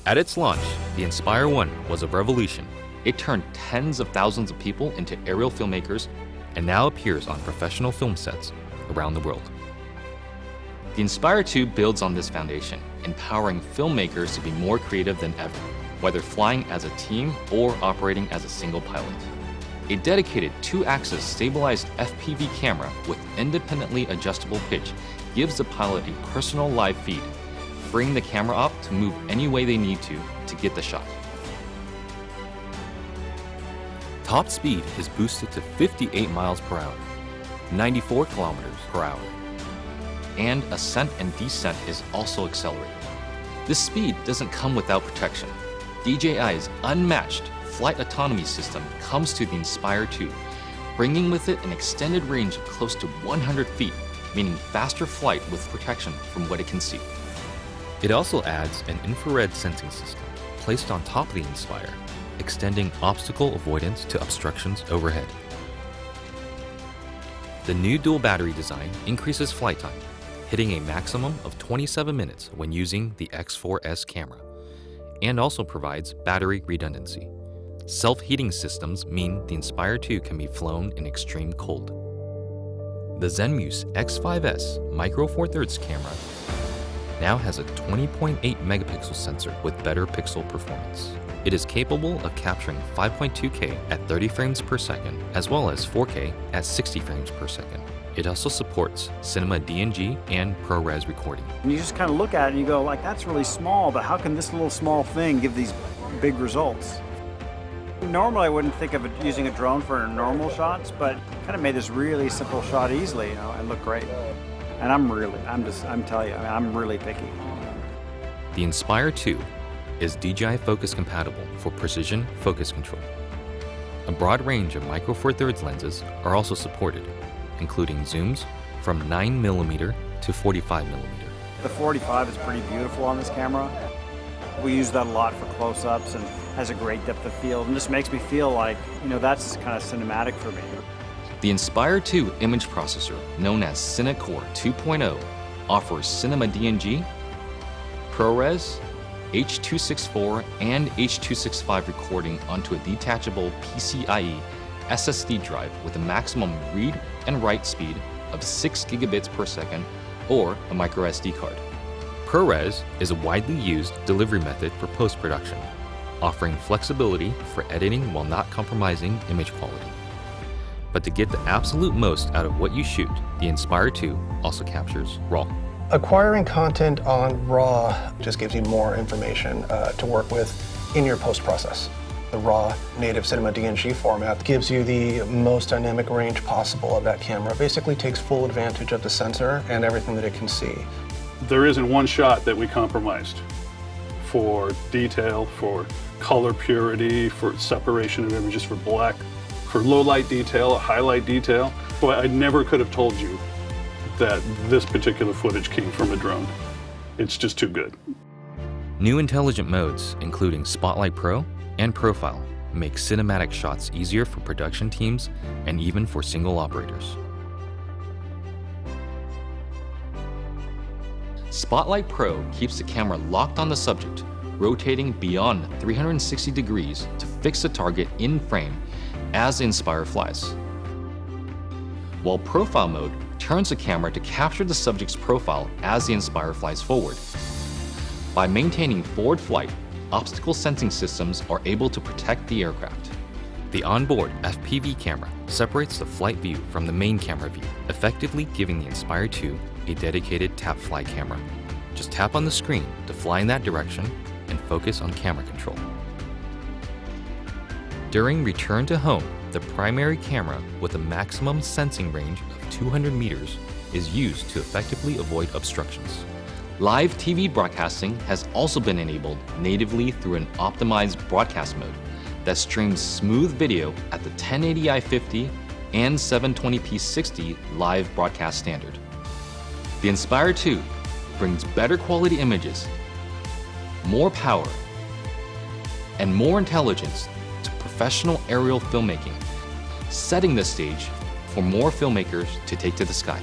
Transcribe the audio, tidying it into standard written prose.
At its launch, the Inspire 1 was a revolution. It turned tens of thousands of people into aerial filmmakers and now appears on professional film sets around the world. The Inspire 2 builds on this foundation, empowering filmmakers to be more creative than ever, whether flying as a team or operating as a single pilot. A dedicated 2-axis stabilized FPV camera with independently adjustable pitch gives the pilot a personal live feed, freeing the camera op to move any way they need to get the shot. Top speed is boosted to 58 miles per hour, 94 kilometers per hour, and ascent and descent is also accelerated. This speed doesn't come without protection. DJI's unmatched flight autonomy system comes to the Inspire 2, bringing with it an extended range of close to 100 feet, meaning faster flight with protection from what it can see. It also adds an infrared sensing system placed on top of the Inspire, extending obstacle avoidance to obstructions overhead. The new dual battery design increases flight time, hitting a maximum of 27 minutes when using the X4S camera, and also provides battery redundancy. Self-heating systems mean the Inspire 2 can be flown in extreme cold. The Zenmuse X5S Micro Four Thirds camera now has a 20.8 megapixel sensor with better pixel performance. It is capable of capturing 5.2K at 30 frames per second, as well as 4K at 60 frames per second. It also supports cinema DNG and ProRes recording. And you just kind of look at it and you go, like, that's really small, but how can this little small thing give these big results? Normally I wouldn't think of using a drone for normal shots, but kind of made this really simple shot easily, and look great. And I'm telling you, I'm really picky. The Inspire 2 is DJI focus compatible for precision focus control. A broad range of Micro Four Thirds lenses are also supported, including zooms from 9mm to 45mm. The 45 is pretty beautiful on this camera. We use that a lot for close-ups and has a great depth of field, and just makes me feel like, that's kind of cinematic for me. The Inspire 2 image processor, known as CineCore 2.0, offers cinema DNG, ProRes, H.264 and H.265 recording onto a detachable PCIe SSD drive with a maximum read and write speed of 6 gigabits per second or a micro SD card. ProRes is a widely used delivery method for post-production, offering flexibility for editing while not compromising image quality. But to get the absolute most out of what you shoot, the Inspire 2 also captures RAW. Acquiring content on RAW just gives you more information to work with in your post-process. The RAW native cinema DNG format gives you the most dynamic range possible of that camera. It basically takes full advantage of the sensor and everything that it can see. There isn't one shot that we compromised for detail, for color purity, for separation of images, for black, for low light detail, highlight detail. Boy, I never could have told you that this particular footage came from a drone. It's just too good. New intelligent modes, including Spotlight Pro and Profile, make cinematic shots easier for production teams and even for single operators. Spotlight Pro keeps the camera locked on the subject, rotating beyond 360 degrees to fix the target in frame as the Inspire flies. While Profile mode turns the camera to capture the subject's profile as the Inspire flies forward. By maintaining forward flight, obstacle sensing systems are able to protect the aircraft. The onboard FPV camera separates the flight view from the main camera view, effectively giving the Inspire 2 a dedicated tap fly camera. Just tap on the screen to fly in that direction and focus on camera control. During return to home, the primary camera with a maximum sensing range of 200 meters is used to effectively avoid obstructions. Live TV broadcasting has also been enabled natively through an optimized broadcast mode that streams smooth video at the 1080i50 and 720p 60 live broadcast standard. The Inspire 2 brings better quality images, more power, and more intelligence to professional aerial filmmaking, setting the stage for more filmmakers to take to the sky.